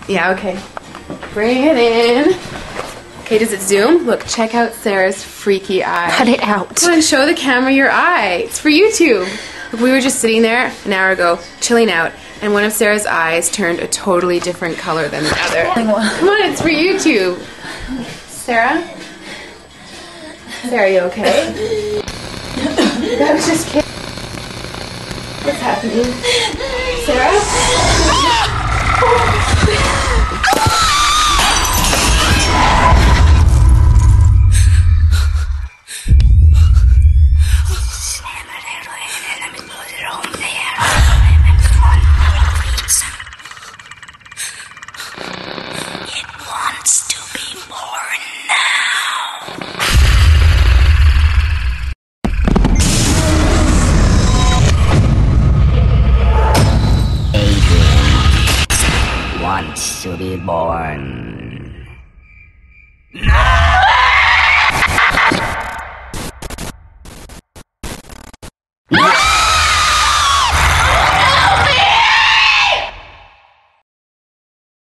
Yeah, okay. Bring it in. Okay, does it zoom? Look, check out Sarah's freaky eye. Cut it out. Come on, show the camera your eye. It's for YouTube. Look, we were just sitting there an hour ago, chilling out, and one of Sarah's eyes turned a totally different color than the other. Come on, it's for YouTube. Sarah? Sarah, you okay? That was just kidding. What's happening? Sarah? Wants to be born